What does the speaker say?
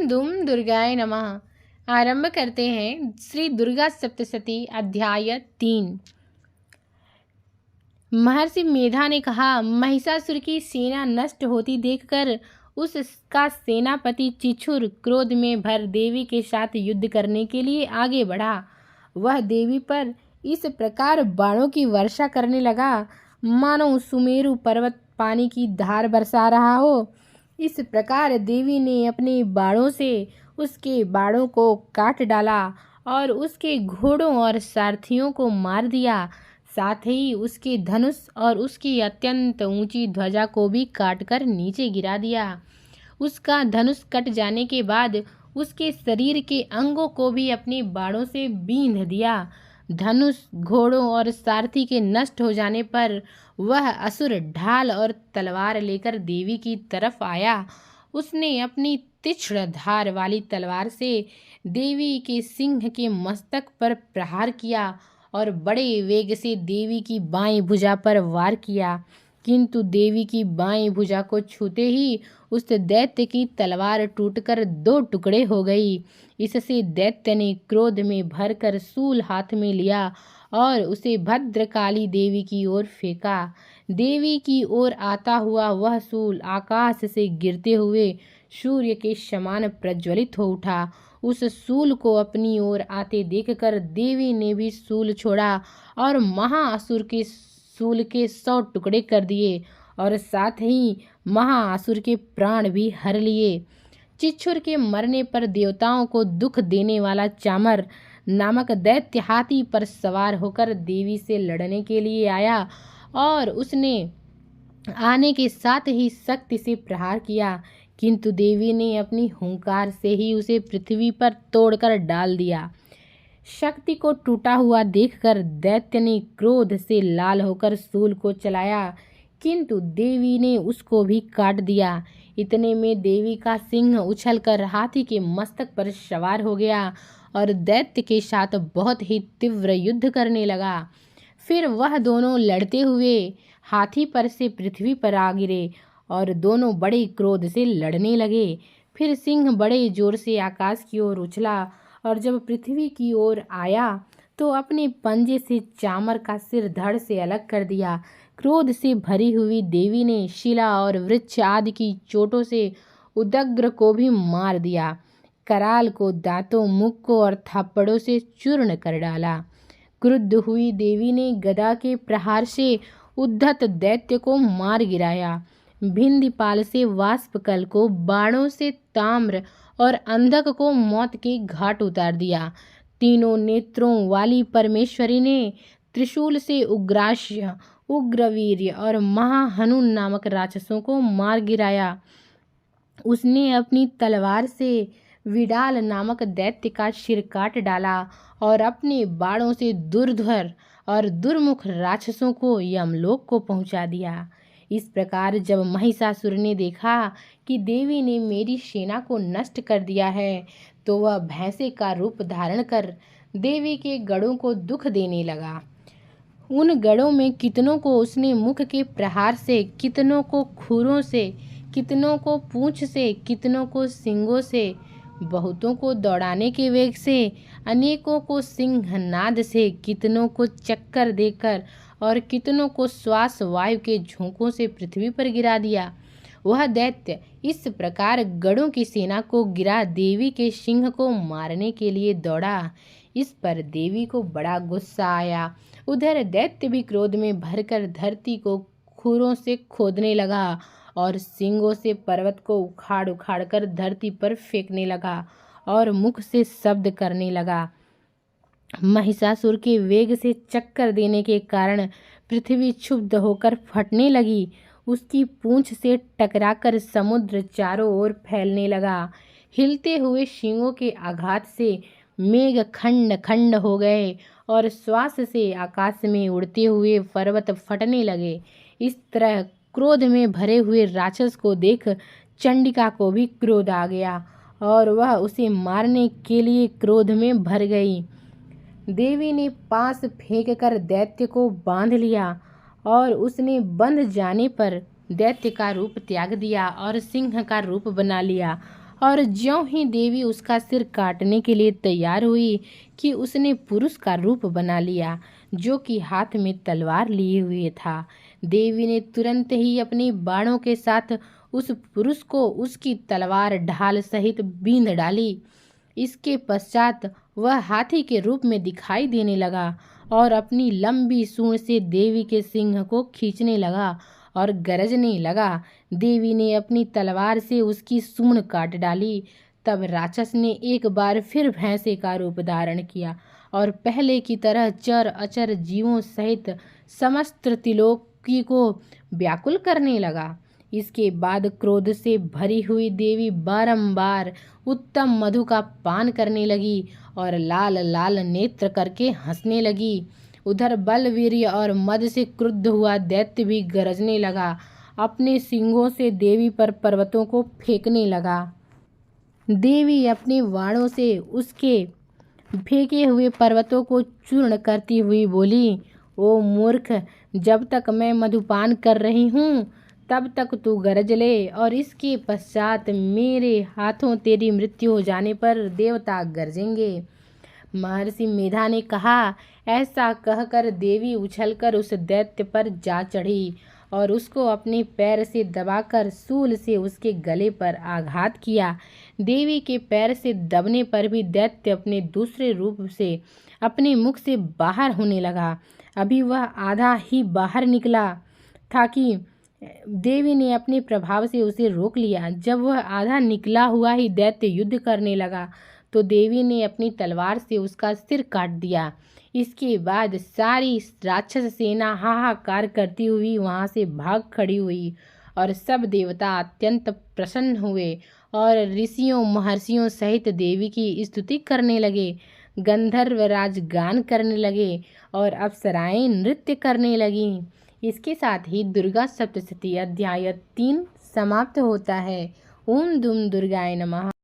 दुम दुर्गाय नमः। आरंभ करते हैं श्री दुर्गा सप्तशती अध्याय 3। महर्षि मेधा ने कहा, महिषासुर की सेना नष्ट होती देखकर उसका सेनापति चिछुर क्रोध में भर देवी के साथ युद्ध करने के लिए आगे बढ़ा। वह देवी पर इस प्रकार बाणों की वर्षा करने लगा मानो सुमेरु पर्वत पानी की धार बरसा रहा हो। इस प्रकार देवी ने अपने बाणों से उसके बाणों को काट डाला और उसके घोड़ों और सारथियों को मार दिया। साथ ही उसके धनुष और उसकी अत्यंत ऊंची ध्वजा को भी काटकर नीचे गिरा दिया। उसका धनुष कट जाने के बाद उसके शरीर के अंगों को भी अपने बाणों से बींध दिया। धनुष, घोड़ों और सारथी के नष्ट हो जाने पर वह असुर ढाल और तलवार लेकर देवी की तरफ आया। उसने अपनी तीक्ष्ण धार वाली तलवार से देवी के सिंह के मस्तक पर प्रहार किया और बड़े वेग से देवी की बाईं भुजा पर वार किया, किंतु देवी की बाईं भुजा को छूते ही उस दैत्य की तलवार टूटकर 2 टुकड़े हो गई। इससे दैत्य ने क्रोध में भरकर शूल हाथ में लिया और उसे भद्रकाली देवी की ओर फेंका। देवी की ओर आता हुआ वह शूल आकाश से गिरते हुए सूर्य के समान प्रज्वलित हो उठा। उस शूल को अपनी ओर आते देखकर देवी ने भी शूल छोड़ा और महाअसुर के शूल के 100 टुकड़े कर दिए और साथ ही महाअसुर के प्राण भी हर लिए। चिछुर के मरने पर देवताओं को दुख देने वाला चामर नामक दैत्य हाथी पर सवार होकर देवी से लड़ने के लिए आया और उसने आने के साथ ही शक्ति से प्रहार किया, किंतु देवी ने अपनी हुंकार से ही उसे पृथ्वी पर तोड़कर डाल दिया। शक्ति को टूटा हुआ देखकर दैत्य ने क्रोध से लाल होकर शूल को चलाया, किंतु देवी ने उसको भी काट दिया। इतने में देवी का सिंह उछलकर हाथी के मस्तक पर सवार हो गया और दैत्य के साथ बहुत ही तीव्र युद्ध करने लगा। फिर वह दोनों लड़ते हुए हाथी पर से पृथ्वी पर आ गिरे और दोनों बड़े क्रोध से लड़ने लगे। फिर सिंह बड़े जोर से आकाश की ओर उछला और जब पृथ्वी की ओर आया तो अपने पंजे से चामर का सिर धड़ से अलग कर दिया। क्रोध से भरी हुई देवी ने शिला और वृक्ष आदि की चोटों से उदग्र को भी मार दिया। कराल को दांतों, मुख को और थप्पड़ों से चूर्ण कर डाला। क्रुद्ध हुई देवी ने गदा के प्रहार से उद्धत दैत्य को मार गिराया। भिंदीपाल से वाष्पकल को, बाणों से ताम्र और अंधक को मौत के घाट उतार दिया। तीनों नेत्रों वाली परमेश्वरी ने त्रिशूल से उग्रास्य, उग्रवीर्य और महाहनु नामक राक्षसों को मार गिराया। उसने अपनी तलवार से विडाल नामक दैत्य का सिर काट डाला और अपने बाणों से दुर्धर और दुर्मुख राक्षसों को यमलोक को पहुंचा दिया। इस प्रकार जब महिषासुर ने देखा कि देवी ने मेरी सेना को नष्ट कर दिया है, तो वह भैंसे का रूप धारण कर देवी के गढ़ों को दुख देने लगा। उन गढ़ों में कितनों को उसने मुख के प्रहार से, कितनों को खुरों से, कितनों को पूंछ से, कितनों को सींगों से, बहुतों को दौड़ाने के वेग से, अनेकों को सिंहनाद से, कितनों को चक्कर देकर और कितनों को श्वास वायु के झोंकों से पृथ्वी पर गिरा दिया। वह दैत्य इस प्रकार गढ़ों की सेना को गिरा देवी के सिंह को मारने के लिए दौड़ा। इस पर देवी को बड़ा गुस्सा आया। उधर दैत्य भी क्रोध में भरकर धरती को खुरों से खोदने लगा और सींगों से पर्वत को उखाड़ उखाड़ कर धरती पर फेंकने लगा और मुख से शब्द करने लगा। महिषासुर के वेग से चक्कर देने के कारण पृथ्वी क्षुब्ध होकर फटने लगी। उसकी पूंछ से टकराकर समुद्र चारों ओर फैलने लगा। हिलते हुए सींगों के आघात से मेघ खंड खंड हो गए और श्वास से आकाश में उड़ते हुए पर्वत फटने लगे। इस तरह क्रोध में भरे हुए राक्षस को देख चंडिका को भी क्रोध आ गया और वह उसे मारने के लिए क्रोध में भर गई। देवी ने पास फेंक कर दैत्य को बांध लिया और उसने बंध जाने पर दैत्य का रूप त्याग दिया और सिंह का रूप बना लिया और ज्यों ही देवी उसका सिर काटने के लिए तैयार हुई कि उसने पुरुष का रूप बना लिया, जो कि हाथ में तलवार लिए हुए था। देवी ने तुरंत ही अपने बाणों के साथ उस पुरुष को उसकी तलवार ढाल सहित बींध डाली। इसके पश्चात वह हाथी के रूप में दिखाई देने लगा और अपनी लंबी सूंड से देवी के सिंह को खींचने लगा और गरजने लगा। देवी ने अपनी तलवार से उसकी सूंड काट डाली। तब राक्षस ने एक बार फिर भैंसे का रूप धारण किया और पहले की तरह चर अचर जीवों सहित समस्त त्रिलोकी को व्याकुल करने लगा। इसके बाद क्रोध से भरी हुई देवी बारंबार उत्तम मधु का पान करने लगी और लाल लाल नेत्र करके हंसने लगी। उधर बलवीर्य और मद से क्रुद्ध हुआ दैत्य भी गरजने लगा, अपने सिंगों से देवी पर पर्वतों को फेंकने लगा। देवी अपने वाणों से उसके फेंके हुए पर्वतों को चूर्ण करती हुई बोली, ओ मूर्ख, जब तक मैं मधुपान कर रही हूँ तब तक तू गरज ले, और इसके पश्चात मेरे हाथों तेरी मृत्यु हो जाने पर देवता गरजेंगे। महर्षि मेधा ने कहा। ऐसा कहकर देवी उछलकर उस दैत्य पर जा चढ़ी और उसको अपने पैर से दबाकर सूल से उसके गले पर आघात किया। देवी के पैर से दबने पर भी दैत्य अपने दूसरे रूप से अपने मुख से बाहर होने लगा। अभी वह आधा ही बाहर निकला था कि देवी ने अपने प्रभाव से उसे रोक लिया। जब वह आधा निकला हुआ ही दैत्य युद्ध करने लगा तो देवी ने अपनी तलवार से उसका सिर काट दिया। इसके बाद सारी राक्षस सेना हाहाकार करती हुई वहां से भाग खड़ी हुई और सब देवता अत्यंत प्रसन्न हुए और ऋषियों महर्षियों सहित देवी की स्तुति करने लगे। गंधर्व राज गान करने लगे और अप्सराएं नृत्य करने लगीं। इसके साथ ही दुर्गा सप्तशती अध्याय 3 समाप्त होता है। ओम दुम दुर्गाय नमः।